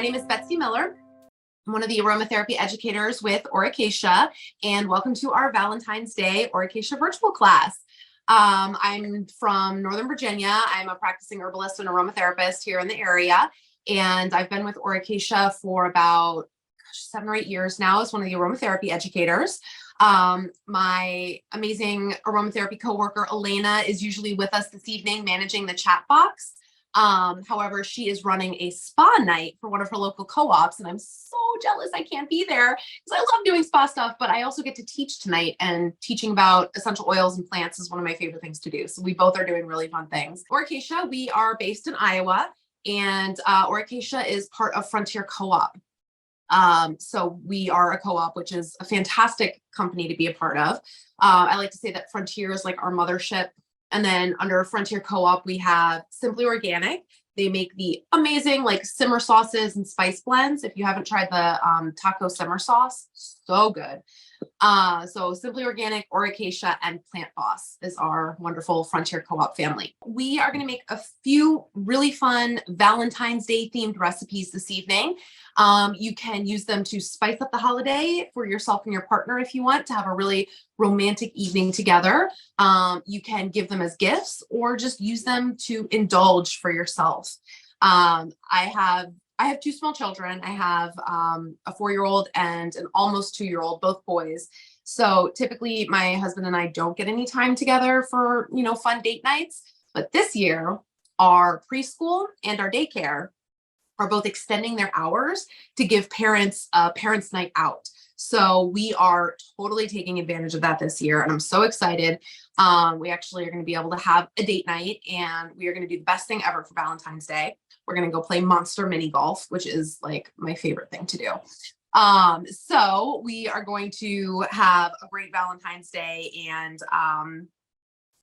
name is Betsy Miller. I'm one of the aromatherapy educators with Acacia, and welcome to our Valentine's Day Acacia virtual class. I'm from Northern Virginia. I'm a practicing herbalist and aromatherapist here in the area, and I've been with Acacia for about 7 or 8 years now as one of the aromatherapy educators. My amazing aromatherapy coworker, Elena, is usually with us this evening managing the chat box. However, she is running a spa night for one of her local co-ops, and I'm so jealous I can't be there because I love doing spa stuff, but I also get to teach tonight, and teaching about essential oils and plants is one of my favorite things to do. So we both are doing really fun things. Acacia, we are based in Iowa, and Acacia is part of Frontier Co-op. So we are a co-op, which is a fantastic company to be a part of. I like to say that Frontier is like our mothership. And then under Frontier Co-op, we have Simply Organic. They make the amazing like simmer sauces and spice blends. If you haven't tried the taco simmer sauce, so good. So Simply Organic, Acacia, and Plant Boss is our wonderful Frontier Co-op family. We are going to make a few really fun Valentine's Day themed recipes this evening. You can use them to spice up the holiday for yourself and your partner if you want to have a really romantic evening together. You can give them as gifts or just use them to indulge for yourself. I have 2 small children. I have a 4-year-old and an almost 2-year-old, both boys. So typically my husband and I don't get any time together for, fun date nights. But this year, our preschool and our daycare are both extending their hours to give parents a parents' night out. So we are totally taking advantage of that this year, and I'm so excited. We actually are going to be able to have a date night, and we are going to do the best thing ever for Valentine's Day. We're going to go play monster mini golf, which is like my favorite thing to do. So we are going to have a great Valentine's Day, and I'm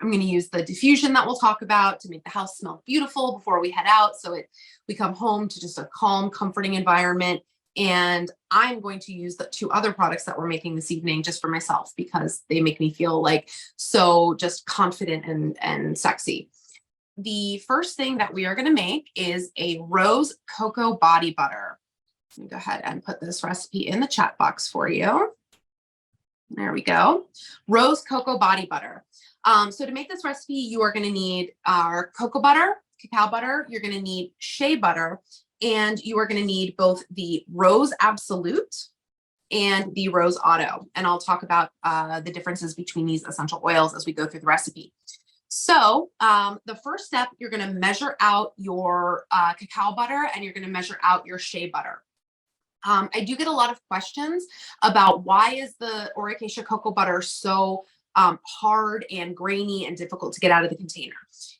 going to use the diffusion that we'll talk about to make the house smell beautiful before we head out. So we come home to just a calm, comforting environment. And I'm going to use the 2 other products that we're making this evening just for myself because they make me feel like so just confident and sexy. The first thing that we are going to make is a rose cocoa body butter. Let me go ahead and put this recipe in the chat box for you. There we go. Rose cocoa body butter. So to make this recipe, you are going to need our cocoa butter, cacao butter. You're going to need shea butter, and you are going to need both the Rose Absolute and the Rose Auto. And I'll talk about the differences between these essential oils as we go through the recipe. So the first step, you're going to measure out your cacao butter, and you're going to measure out your shea butter. I do get a lot of questions about why is the Acacia cocoa butter so hard and grainy and difficult to get out of the container.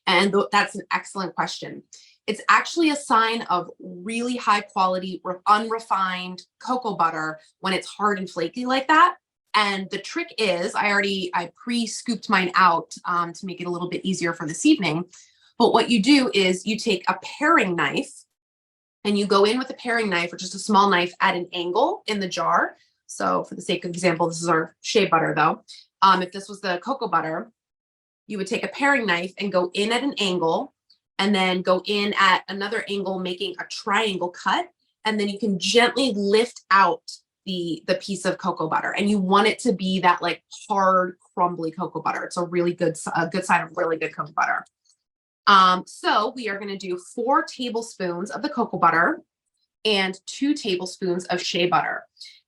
And that's an excellent question. It's actually a sign of really high quality, unrefined cocoa butter when it's hard and flaky like that. And the trick is I pre-scooped mine out to make it a little bit easier for this evening. But what you do is you take a paring knife and you go in with a paring knife or just a small knife at an angle in the jar. So for the sake of example, this is our shea butter though. If this was the cocoa butter, you would take a paring knife and go in at an angle and then go in at another angle, making a triangle cut. And then you can gently lift out the piece of cocoa butter. And you want it to be that like hard, crumbly cocoa butter. It's a really good sign of really good cocoa butter. So we are going to do 4 tablespoons of the cocoa butter and 2 tablespoons of shea butter.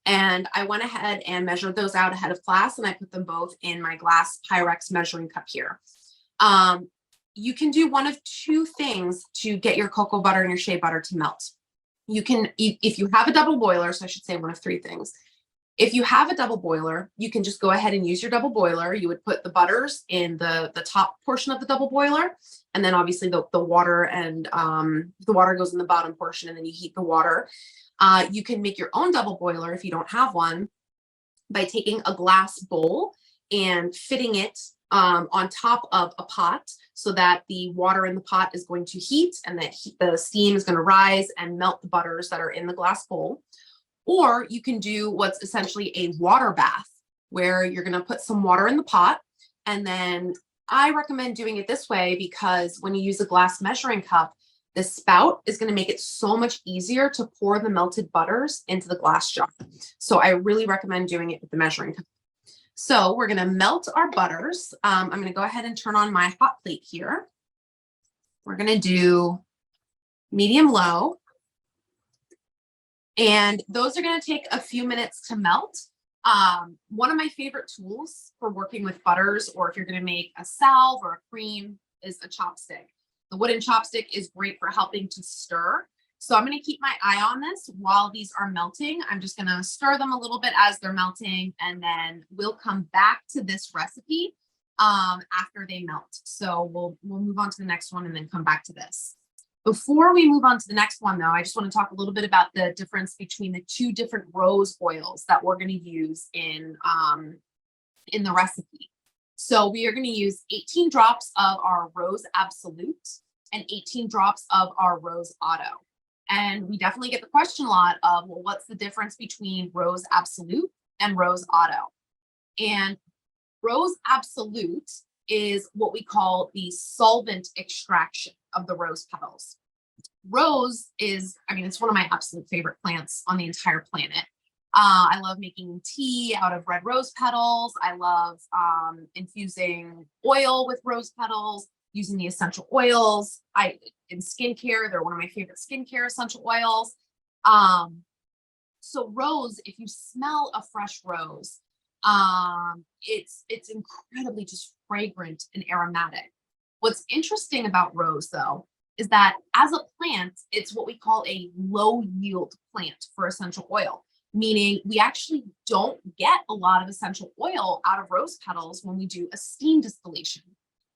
And I went ahead and measured those out ahead of class, and I put them both in my glass Pyrex measuring cup here. You can do one of 2 things to get your cocoa butter and your shea butter to melt. You can, if you have a double boiler, so I should say one of 3 things. If you have a double boiler, you can just go ahead and use your double boiler. You would put the butters in the top portion of the double boiler, and then obviously the water and the water goes in the bottom portion, and then you heat the water. You can make your own double boiler if you don't have one by taking a glass bowl and fitting it on top of a pot so that the water in the pot is going to heat, and that the steam is going to rise and melt the butters that are in the glass bowl. Or you can do what's essentially a water bath, where you're going to put some water in the pot, and then I recommend doing it this way because when you use a glass measuring cup, The spout is going to make it so much easier to pour the melted butters into the glass jar. So I really recommend doing it with the measuring cup. So we're going to melt our butters. I'm going to go ahead and turn on my hot plate here. We're going to do medium low. And those are going to take a few minutes to melt. One of my favorite tools for working with butters, or if you're going to make a salve or a cream, is a chopstick. The wooden chopstick is great for helping to stir. So I'm going to keep my eye on this while these are melting. I'm just going to stir them a little bit as they're melting, and then we'll come back to this recipe after they melt. So we'll move on to the next one and then come back to this. Before we move on to the next one, though, I just want to talk a little bit about the difference between the two different rose oils that we're going to use in the recipe. So we are going to use 18 drops of our Rose Absolute and 18 drops of our Rose Auto. And we definitely get the question a lot of, well, what's the difference between Rose Absolute and Rose Auto? And Rose Absolute is what we call the solvent extraction of the rose petals. Rose is, it's one of my absolute favorite plants on the entire planet. I love making tea out of red rose petals. I love infusing oil with rose petals, using the essential oils. In skincare, they're one of my favorite skincare essential oils. So rose, if you smell a fresh rose, it's incredibly just fragrant and aromatic. What's interesting about rose, though, is that as a plant, it's what we call a low yield plant for essential oil, meaning we actually don't get a lot of essential oil out of rose petals when we do a steam distillation.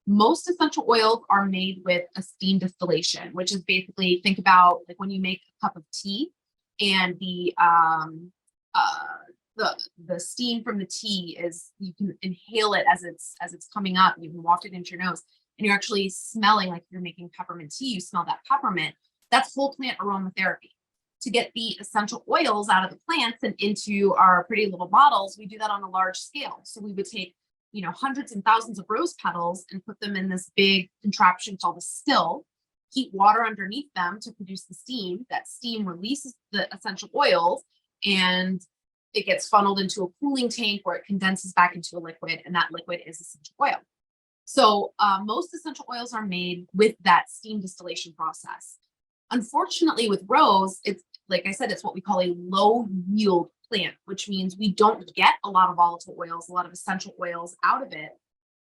Most essential oils are made with a steam distillation, which is basically, think about like when you make a cup of tea and the steam from the tea is, you can inhale it as it's coming up. You can waft it into your nose, and you're actually smelling like you're making peppermint tea. You smell that peppermint. That's whole plant aromatherapy. To get the essential oils out of the plants and into our pretty little bottles, we do that on a large scale. So we would take, hundreds and thousands of rose petals and put them in this big contraption called a still, heat water underneath them to produce the steam. That steam releases the essential oils, and it gets funneled into a cooling tank where it condenses back into a liquid, and that liquid is essential oil. So most essential oils are made with that steam distillation process. Unfortunately, with rose, it's, like I said, it's what we call a low yield plant, which means we don't get a lot of volatile oils, a lot of essential oils out of it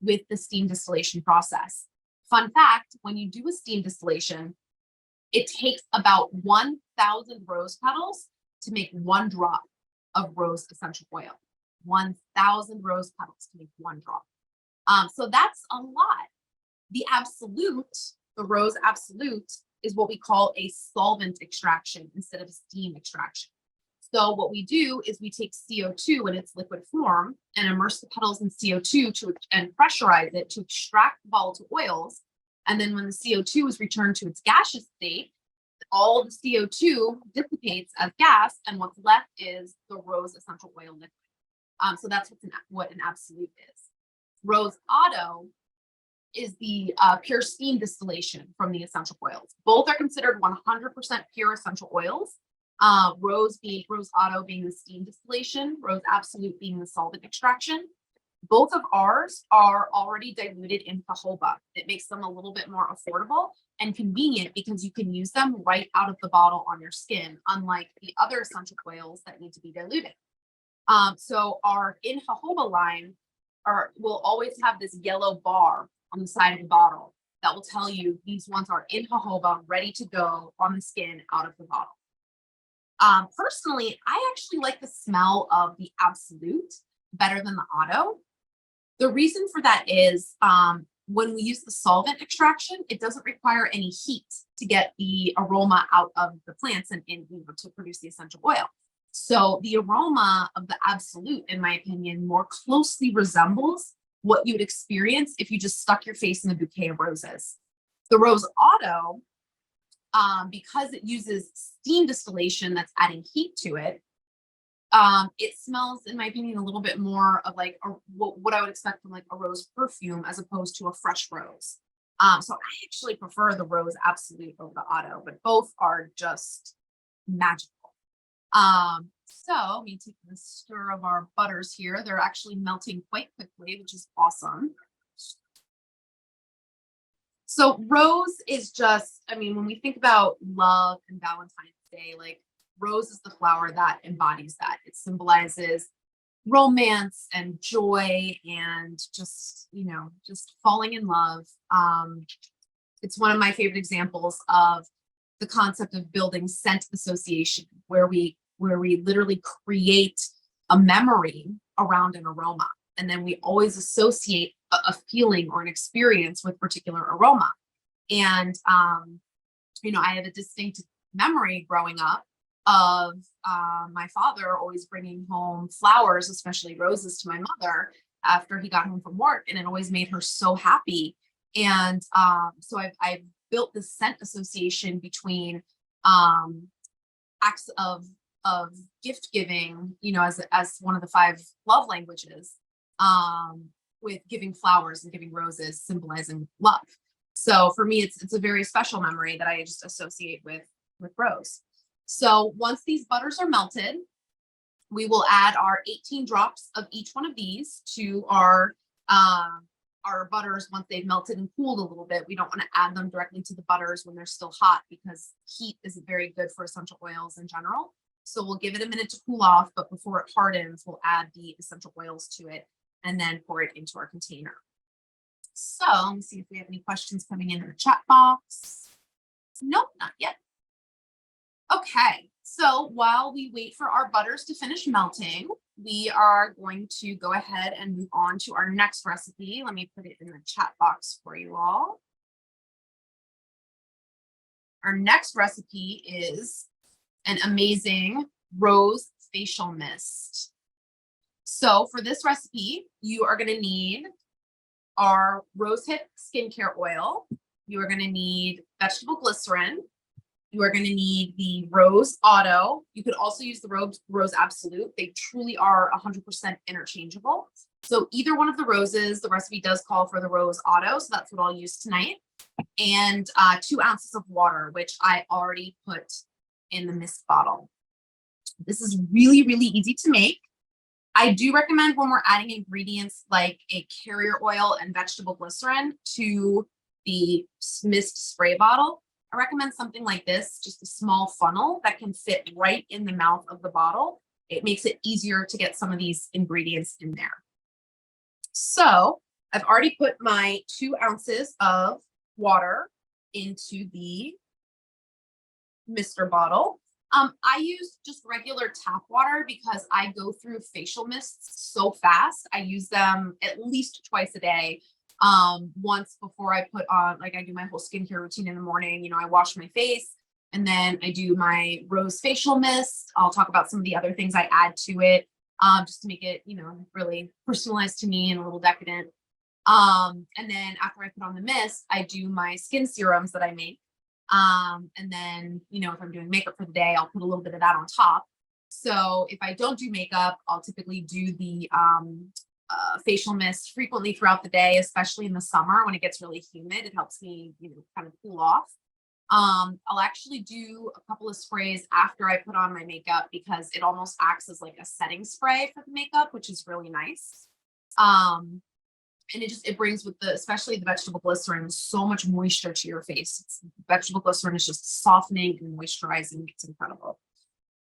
with the steam distillation process. Fun fact, when you do a steam distillation, it takes about 1,000 rose petals to make 1 drop of rose essential oil. 1,000 rose petals to make 1 drop. So that's a lot. The Rose Absolute is what we call a solvent extraction instead of steam extraction. So what we do is we take CO2 in its liquid form and immerse the petals in CO2 and pressurize it to extract volatile oils. And then when the CO2 is returned to its gaseous state, all the CO2 dissipates as gas, and what's left is the rose essential oil liquid. So that's what an absolute is. Rose Auto is the pure steam distillation from the essential oils. Both are considered 100% pure essential oils. Rose Auto being the steam distillation, Rose Absolute being the solvent extraction. Both of ours are already diluted in jojoba. It makes them a little bit more affordable and convenient because you can use them right out of the bottle on your skin, unlike the other essential oils that need to be diluted. So our in jojoba line will always have this yellow bar on the side of the bottle that will tell you these ones are in jojoba, ready to go on the skin out of the bottle. Personally, I actually like the smell of the Absolute better than the Auto. The reason for that is when we use the solvent extraction, it doesn't require any heat to get the aroma out of the plants and to produce the essential oil. So the aroma of the Absolute, in my opinion, more closely resembles what you would experience if you just stuck your face in a bouquet of roses. The Rose Auto, because it uses steam distillation that's adding heat to it, it smells, in my opinion, a little bit more of like what I would expect from like a rose perfume as opposed to a fresh rose. So I actually prefer the rose absolute over the auto, but both are just magical. So let me take the stir of our butters here. They're actually melting quite quickly, which is awesome. So rose is just, I mean, when we think about love and Valentine's Day, like rose is the flower that embodies that. It symbolizes romance and joy and just, just falling in love. It's one of my favorite examples of the concept of building scent association, where we literally create a memory around an aroma, and then we always associate a feeling or an experience with particular aroma. And I have a distinct memory growing up of my father always bringing home flowers, especially roses, to my mother after he got home from work, and it always made her so happy. And so I've built this scent association between acts of gift giving, as one of the five love languages, with giving flowers and giving roses symbolizing love. So for me, it's a very special memory that I just associate with rose. So once these butters are melted, we will add our 18 drops of each one of these to our butters once they've melted and cooled a little bit. We don't want to add them directly to the butters when they're still hot, because heat isn't very good for essential oils in general. So we'll give it a minute to cool off, but before it hardens, we'll add the essential oils to it and then pour it into our container. So let me see if we have any questions coming in the chat box. Nope, not yet. Okay, so while we wait for our butters to finish melting, we are going to go ahead and move on to our next recipe. Let me put it in the chat box for you all. Our next recipe is an amazing rose facial mist. So for this recipe, you are going to need our rosehip skincare oil. You are going to need vegetable glycerin. You are going to need the Rose Auto. You could also use the Rose Absolute. They truly are 100% interchangeable. So either one of the roses, the recipe does call for the Rose Auto, so that's what I'll use tonight. And 2 ounces of water, which I already put in the mist bottle. This is really, really easy to make. I do recommend when we're adding ingredients like a carrier oil and vegetable glycerin to the mist spray bottle, I recommend something like this, just a small funnel that can fit right in the mouth of the bottle. It makes it easier to get some of these ingredients in there. So I've already put my 2 ounces of water into the mister bottle. I use just regular tap water because I go through facial mists so fast. I use them at least twice a day. Once before I put on, like, I do my whole skincare routine in the morning. I wash my face and then I do my rose facial mist. I'll talk about some of the other things I add to it, just to make it, really personalized to me and a little decadent. And then after I put on the mist, I do my skin serums that I make. And then, if I'm doing makeup for the day, I'll put a little bit of that on top. So if I don't do makeup, I'll typically do the facial mist frequently throughout the day, especially in the summer when it gets really humid. It helps me, kind of cool off. I'll actually do a couple of sprays after I put on my makeup because it almost acts as like a setting spray for the makeup, which is really nice. And it brings, with especially the vegetable glycerin, so much moisture to your face. Vegetable glycerin is just softening and moisturizing. It's incredible.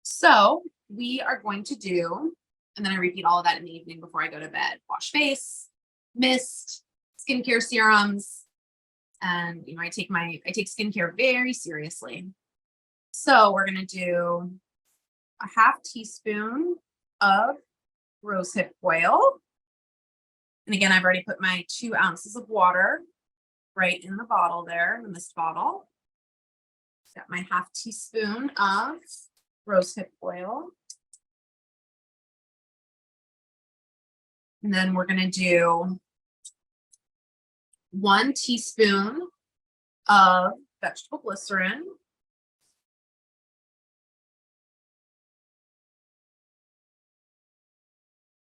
So we are going to do, and then I repeat all of that in the evening before I go to bed. Wash face, mist, skincare serums, and I take skincare very seriously. So we're gonna do a half teaspoon of rosehip oil. And again, I've already put my 2 ounces of water right in the bottle there, in the mist bottle. Got my half teaspoon of rosehip oil. And then we're going to do 1 teaspoon of vegetable glycerin.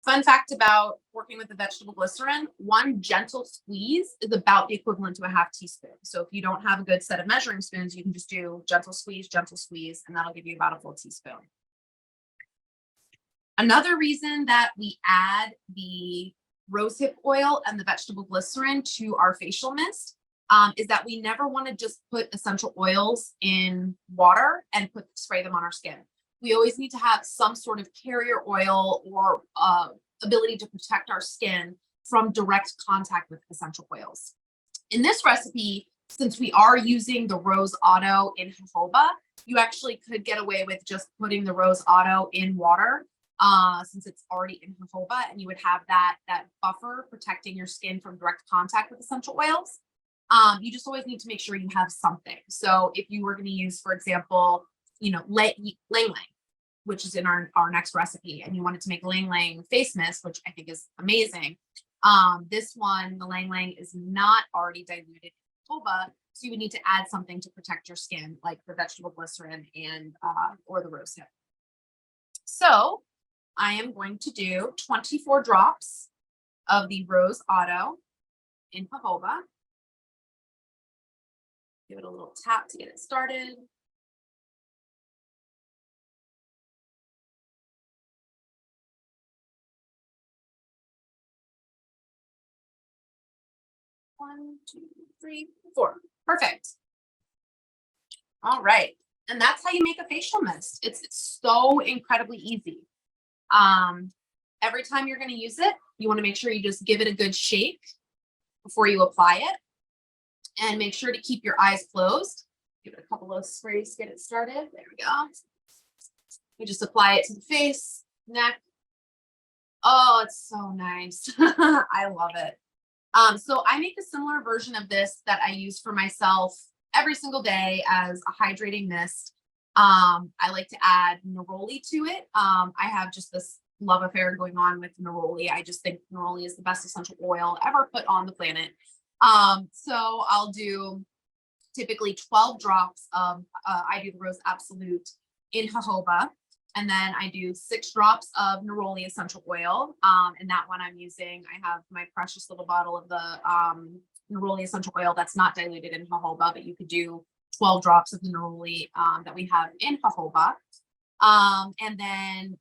Fun fact about working with the vegetable glycerin, one gentle squeeze is about the equivalent to a half teaspoon. So if you don't have a good set of measuring spoons, you can just do gentle squeeze, and that'll give you about a full teaspoon. Another reason that we add the rosehip oil and the vegetable glycerin to our facial mist is that we never want to just put essential oils in water and spray them on our skin. We always need to have some sort of carrier oil or ability to protect our skin from direct contact with essential oils. In this recipe, since we are using the Rose Auto in jojoba, you actually could get away with just putting the Rose Auto in water since it's already in jojoba, and you would have that buffer protecting your skin from direct contact with essential oils. You just always need to make sure you have something. So if you were going to use, for example, lang lang, which is in our next recipe, and you wanted to make lang lang face mist, which I think is amazing. This one, the lang lang, is not already diluted in jojoba, so you would need to add something to protect your skin, like the vegetable glycerin and or the rosehip. So I am going to do 24 drops of the Rose Auto in jojoba. Give it a little tap to get it started. One, two, three, four. Perfect. All right. And that's how you make a facial mist. It's so incredibly easy. Every time you're going to use it, you want to make sure you just give it a good shake before you apply it. And make sure to keep your eyes closed. Give it a couple of sprays to get it started. There we go. You just apply it to the face, neck. Oh, it's so nice. I love it. So I make a similar version of this that I use for myself every single day as a hydrating mist. I like to add neroli to it. I have just this love affair going on with neroli. I just think neroli is the best essential oil ever put on the planet. So I'll do typically 12 drops of, I do the Rose Absolute in jojoba. And then I do 6 drops of neroli essential oil. And that one I'm using, I have my precious little bottle of the neroli essential oil that's not diluted in jojoba, but you could do 12 drops of the neroli that we have in jojoba. And then,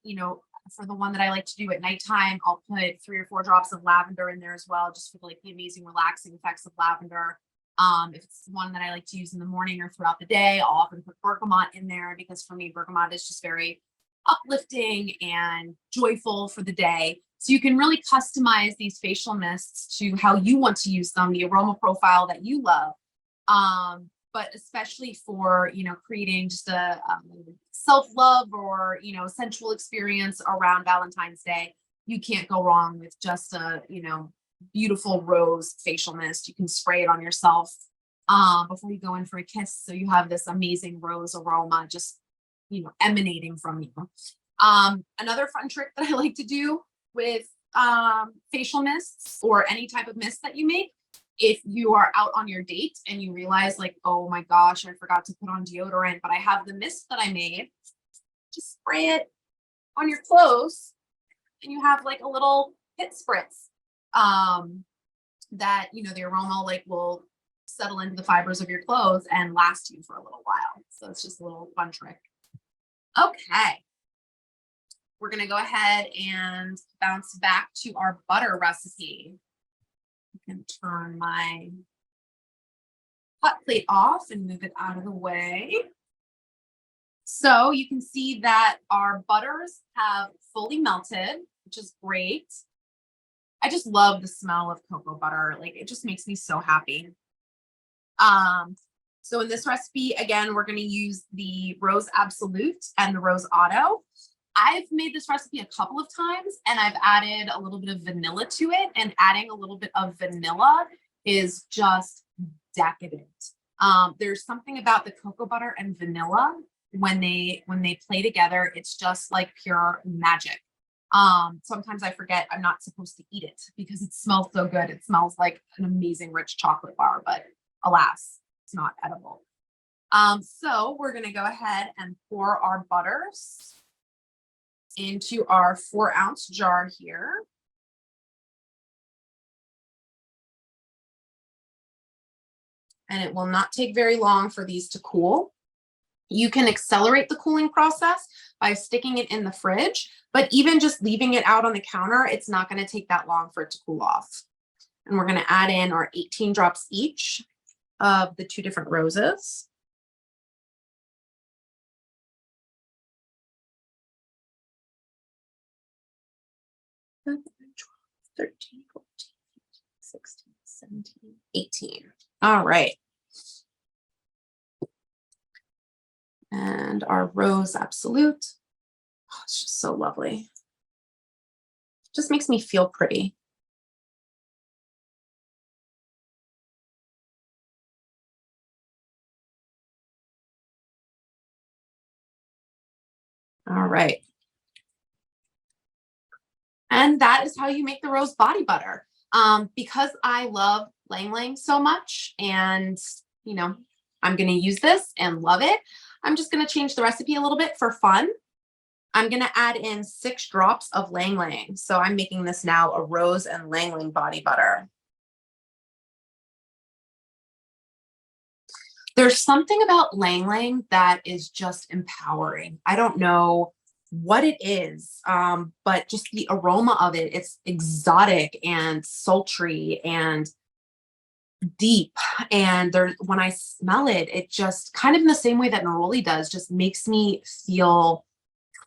for the one that I like to do at nighttime, I'll put 3 or 4 drops of lavender in there as well, just for the amazing relaxing effects of lavender. If it's the one that I like to use in the morning or throughout the day, I'll often put bergamot in there because for me, bergamot is just very uplifting and joyful for the day. So you can really customize these facial mists to how you want to use them, the aroma profile that you love. But especially for, creating just a self-love or, sensual experience around Valentine's Day, you can't go wrong with just a, beautiful rose facial mist. You can spray it on yourself before you go in for a kiss. So you have this amazing rose aroma just, emanating from you. Another fun trick that I like to do with facial mists or any type of mist that you make, if you are out on your date and you realize like, oh my gosh, I forgot to put on deodorant, but I have the mist that I made, just spray it on your clothes and you have like a little hit spritz that, the aroma will settle into the fibers of your clothes and last you for a little while. So it's just a little fun trick. Okay. We're going to go ahead and bounce back to our butter recipe. I can turn my hot plate off and move it out of the way. So you can see that our butters have fully melted, which is great. I just love the smell of cocoa butter. It just makes me so happy. So in this recipe, again, we're going to use the Rose Absolute and the Rose Auto. I've made this recipe a couple of times and I've added a little bit of vanilla to it, and adding a little bit of vanilla is just decadent. There's something about the cocoa butter and vanilla when they play together, it's just like pure magic. Sometimes I forget I'm not supposed to eat it because it smells so good. It smells like an amazing rich chocolate bar, but alas, it's not edible. So we're going to go ahead and pour our butters into our 4-ounce jar here. And it will not take very long for these to cool. You can accelerate the cooling process by sticking it in the fridge, but even just leaving it out on the counter, it's not going to take that long for it to cool off. And we're going to add in our 18 drops each of the 2 different roses. $13, $14, $16, $17, $18. All right. And our rose absolute. Oh, it's just so lovely. Just makes me feel pretty. All right. And that is how you make the rose body butter. Because I love Lang Lang so much, and I'm going to use this and love it, I'm just going to change the recipe a little bit for fun. I'm going to add in 6 drops of Lang Lang. So I'm making this now a rose and Lang Lang body butter. There's something about Lang Lang that is just empowering. I don't know what it is, but just the aroma of it, it's exotic and sultry and deep. And when I smell it, it just kind of in the same way that neroli does, just makes me feel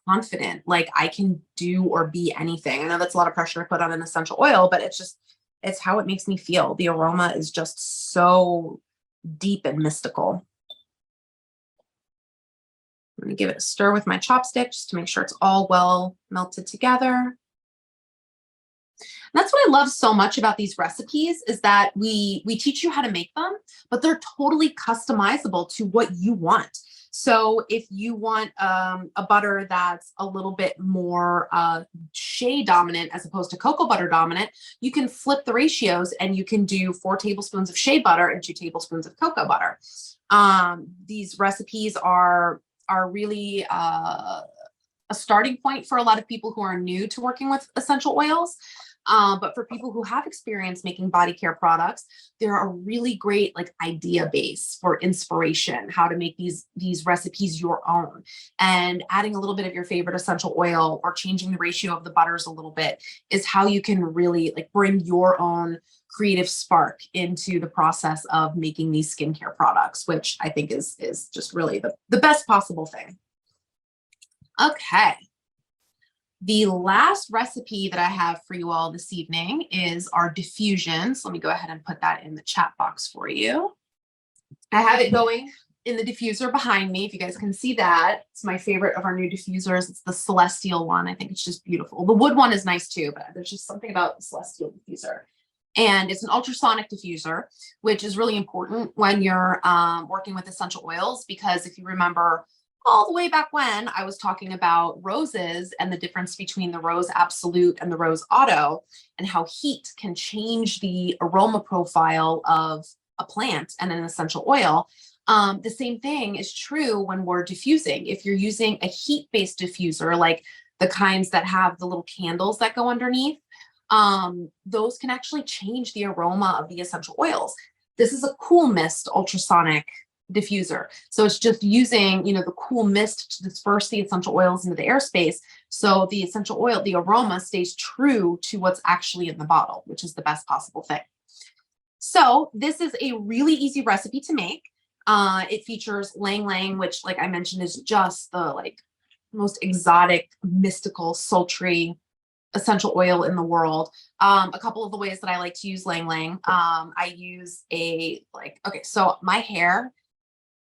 confident, like I can do or be anything. I know that's a lot of pressure to put on an essential oil, but it's how it makes me feel. The aroma is just so deep and mystical. I'm going to give it a stir with my chopstick just to make sure it's all well melted together. And that's what I love so much about these recipes, is that we teach you how to make them, but they're totally customizable to what you want. So if you want a butter that's a little bit more shea dominant as opposed to cocoa butter dominant, you can flip the ratios and you can do 4 tablespoons of shea butter and 2 tablespoons of cocoa butter. These recipes are really a starting point for a lot of people who are new to working with essential oils. But for people who have experience making body care products, they're a really great idea base for inspiration, how to make these recipes your own. And adding a little bit of your favorite essential oil or changing the ratio of the butters a little bit is how you can really bring your own creative spark into the process of making these skincare products, which I think is just really the best possible thing. Okay. The last recipe that I have for you all this evening is our diffusion. So let me go ahead and put that in the chat box for you. I have it going in the diffuser behind me, if you guys can see that. It's my favorite of our new diffusers. It's the Celestial one. I think it's just beautiful. The wood one is nice too, but there's just something about the Celestial diffuser. And it's an ultrasonic diffuser, which is really important when you're working with essential oils, because if you remember all the way back when I was talking about roses and the difference between the rose absolute and the rose auto, and how heat can change the aroma profile of a plant and an essential oil. The same thing is true when we're diffusing. If you're using a heat-based diffuser, like the kinds that have the little candles that go underneath, those can actually change the aroma of the essential oils. This is a cool mist ultrasonic diffuser. So it's just using, the cool mist to disperse the essential oils into the airspace. So the essential oil, the aroma stays true to what's actually in the bottle, which is the best possible thing. So this is a really easy recipe to make. It features Lang Lang, which, like I mentioned, is just the most exotic, mystical, sultry essential oil in the world. A couple of the ways that I like to use Lang Lang, I use so my hair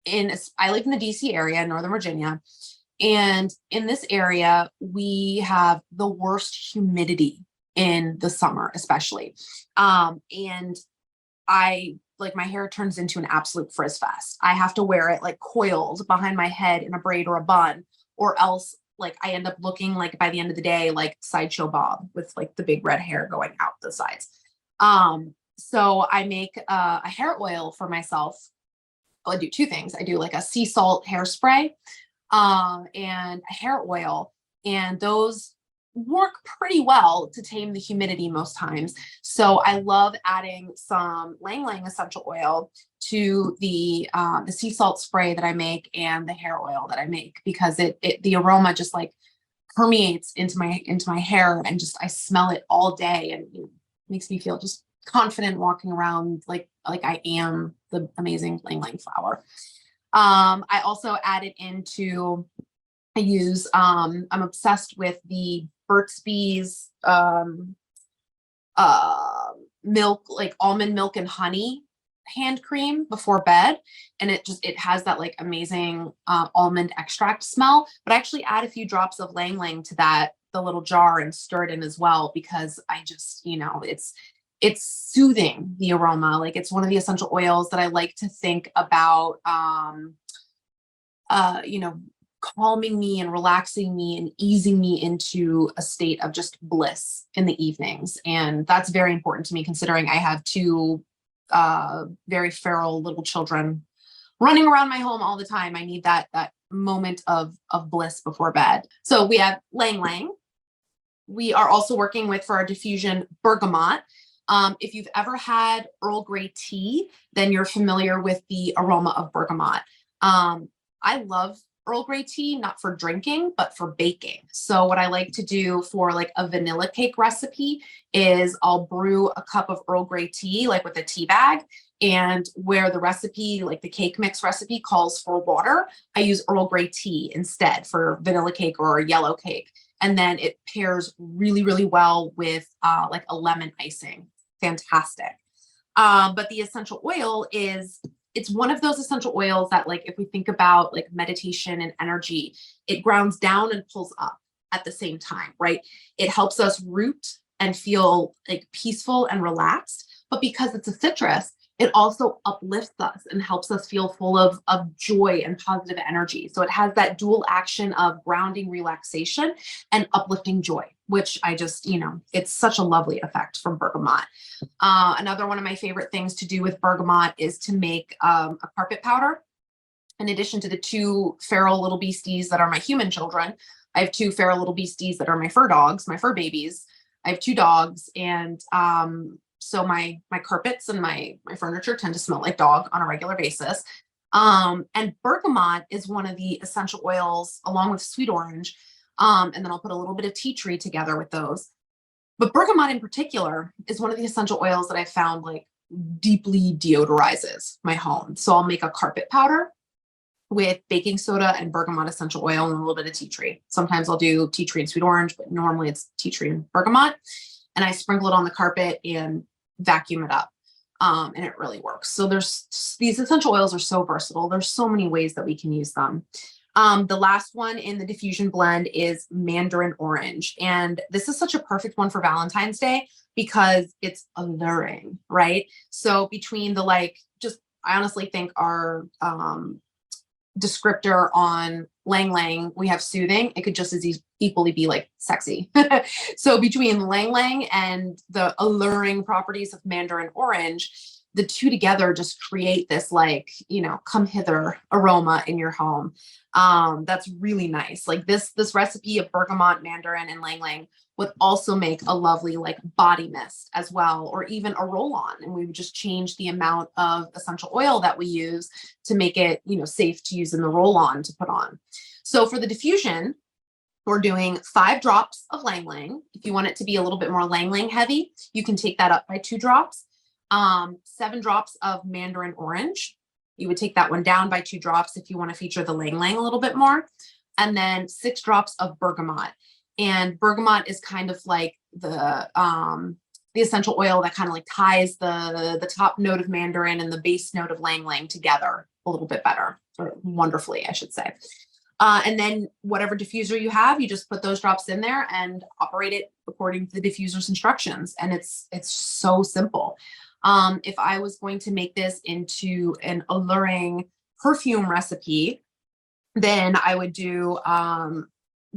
I live in the DC area, Northern Virginia. And in this area, we have the worst humidity in the summer, especially. And my hair turns into an absolute frizz fest. I have to wear it coiled behind my head in a braid or a bun, or else I end up looking by the end of the day, Sideshow Bob with the big red hair going out the sides. So I make a hair oil for myself. I do 2 things. I do a sea salt hairspray and a hair oil. And those work pretty well to tame the humidity most times. So I love adding some ylang ylang essential oil to the sea salt spray that I make and the hair oil that I make, because the aroma just like permeates into my hair, and just I smell it all day, and it makes me feel just confident walking around like I am the amazing ylang ylang flower. I also added into, I use, I'm obsessed with the Burt's Bees milk, like almond milk and honey hand cream before bed. And it has that like amazing almond extract smell. But I actually add a few drops of ylang ylang to the little jar and stir it in as well, because I just, it's soothing, the aroma. Like it's one of the essential oils that I like to think about, calming me and relaxing me and easing me into a state of just bliss in the evenings. And that's very important to me, considering I have two very feral little children running around my home all the time. I need that moment of bliss before bed. So we have ylang ylang. We are also working with, for our diffusion, bergamot. If you've ever had Earl Grey tea, then you're familiar with the aroma of bergamot. I love Earl Grey tea, not for drinking, but for baking. So what I like to do for like a vanilla cake recipe is I'll brew a cup of Earl Grey tea, like with a tea bag, and where the recipe, like the cake mix recipe, calls for water, I use Earl Grey tea instead for vanilla cake or a yellow cake. And then it pairs really, really well with like a lemon icing. Fantastic. But the essential oil it's one of those essential oils that, like, if we think about like meditation and energy, it grounds down and pulls up at the same time, right? It helps us root and feel like peaceful and relaxed. But because it's a citrus, it also uplifts us and helps us feel full of joy and positive energy. So it has that dual action of grounding, relaxation, and uplifting joy, which I just, it's such a lovely effect from bergamot. Another one of my favorite things to do with bergamot is to make a carpet powder. In addition to the two feral little beasties that are my human children, I have two feral little beasties that are my fur dogs, my fur babies. I have two dogs, and so my carpets and my furniture tend to smell like dog on a regular basis. And bergamot is one of the essential oils, along with sweet orange. And then I'll put a little bit of tea tree together with those. But bergamot in particular is one of the essential oils that I found like deeply deodorizes my home. So I'll make a carpet powder with baking soda and bergamot essential oil and a little bit of tea tree. Sometimes I'll do tea tree and sweet orange, but normally it's tea tree and bergamot. And I sprinkle it on the carpet and vacuum it up. And it really works. So these essential oils are so versatile. There's so many ways that we can use them. The last one in the diffusion blend is mandarin orange. And this is such a perfect one for Valentine's Day because it's alluring, right? So between I honestly think our descriptor on ylang ylang, we have soothing. It could just as equally be like sexy. So between ylang ylang and the alluring properties of mandarin orange, the two together just create this come hither aroma in your home. That's really nice. Like this recipe of bergamot, mandarin, and ylang ylang would also make a lovely body mist as well, or even a roll-on. And we would just change the amount of essential oil that we use to make it, safe to use in the roll-on to put on. So for the diffusion, we're doing 5 drops of ylang ylang. If you want it to be a little bit more ylang ylang heavy, you can take that up by 2 drops. 7 drops of mandarin orange. You would take that one down by 2 drops if you want to feature the ylang ylang a little bit more. And then 6 drops of bergamot. And bergamot is kind of like the essential oil that kind of ties the top note of mandarin and the base note of ylang ylang together a little bit better, or wonderfully, I should say. And then whatever diffuser you have, you just put those drops in there and operate it according to the diffuser's instructions. And it's so simple. If I was going to make this into an alluring perfume recipe, then I would do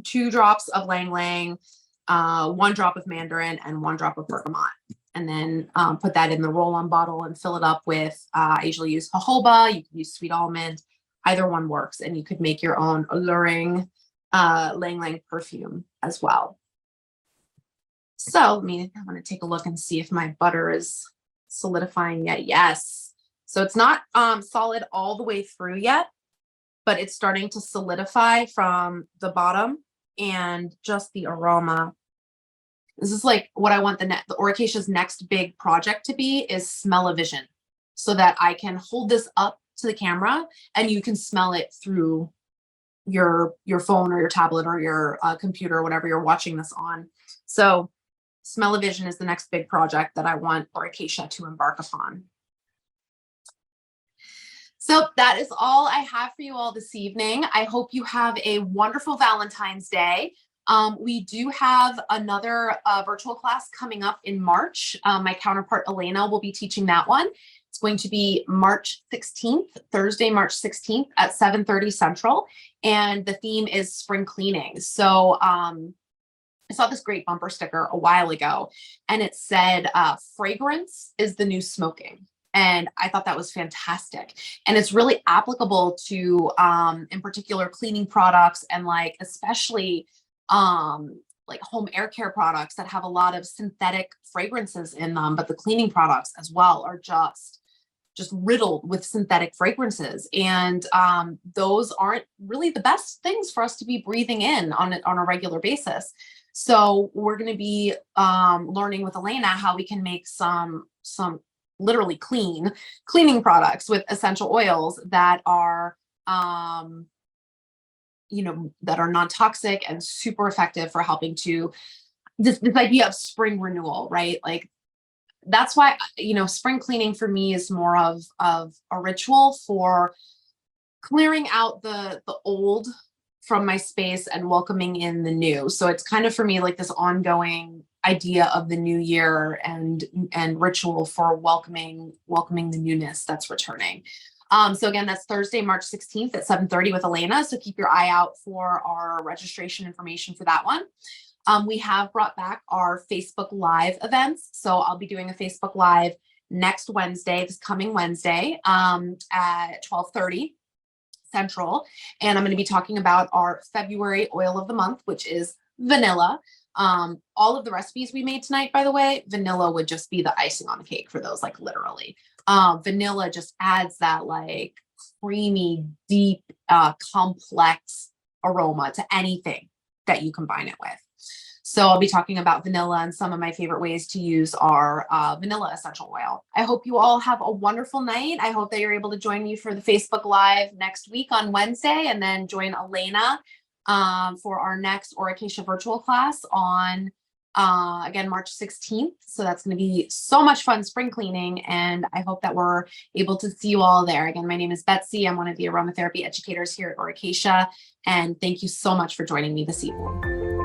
2 drops of ylang ylang, 1 drop of mandarin, and 1 drop of bergamot. And then put that in the roll-on bottle and fill it up with, I usually use jojoba, you can use sweet almond, either one works. And you could make your own alluring Lang Lang perfume as well. So I want to take a look and see if my butter is solidifying yet. Yes. So it's not solid all the way through yet, but it's starting to solidify from the bottom, and just the aroma. This is like what I want the Oricacia's next big project to be, is smell-o-vision, so that I can hold this up to the camera and you can smell it through your phone or your tablet or your computer, whatever you're watching this on. So smell-o-vision is the next big project that I want Oricacia to embark upon. So that is all I have for you all this evening. I hope you have a wonderful Valentine's Day. We do have another virtual class coming up in March. My counterpart Elena will be teaching that one. It's going to be March 16th, Thursday, March 16th at 7:30 Central. And the theme is spring cleaning. So I saw this great bumper sticker a while ago, and it said, fragrance is the new smoking. And I thought that was fantastic. And it's really applicable to, in particular, cleaning products, and like, especially like home air care products that have a lot of synthetic fragrances in them, but the cleaning products as well are just riddled with synthetic fragrances. And those aren't really the best things for us to be breathing in on a regular basis. So we're going to be learning with Elena how we can make some literally cleaning products with essential oils that are that are non-toxic and super effective for helping to this idea of spring renewal, right? Like, that's why, spring cleaning for me is more of a ritual for clearing out the old from my space and welcoming in the new. So it's kind of for me like this ongoing idea of the new year and ritual for welcoming the newness that's returning. So again, that's Thursday, March 16th at 7:30 with Elena. So keep your eye out for our registration information for that one. We have brought back our Facebook Live events. So I'll be doing a Facebook Live next Wednesday, this coming Wednesday, at 12:30 Central. And I'm going to be talking about our February oil of the month, which is vanilla. All of the recipes we made tonight, by the way, vanilla would just be the icing on the cake for those, like literally. Vanilla just adds that like creamy, deep, complex aroma to anything that you combine it with. So I'll be talking about vanilla, and some of my favorite ways to use our vanilla essential oil. I hope you all have a wonderful night. I hope that you're able to join me for the Facebook Live next week on Wednesday, and then join Elena for our next Oricacia virtual class on, again, March 16th. So that's going to be so much fun spring cleaning, and I hope that we're able to see you all there. Again, my name is Betsy. I'm one of the aromatherapy educators here at Oricacia, and thank you so much for joining me this evening.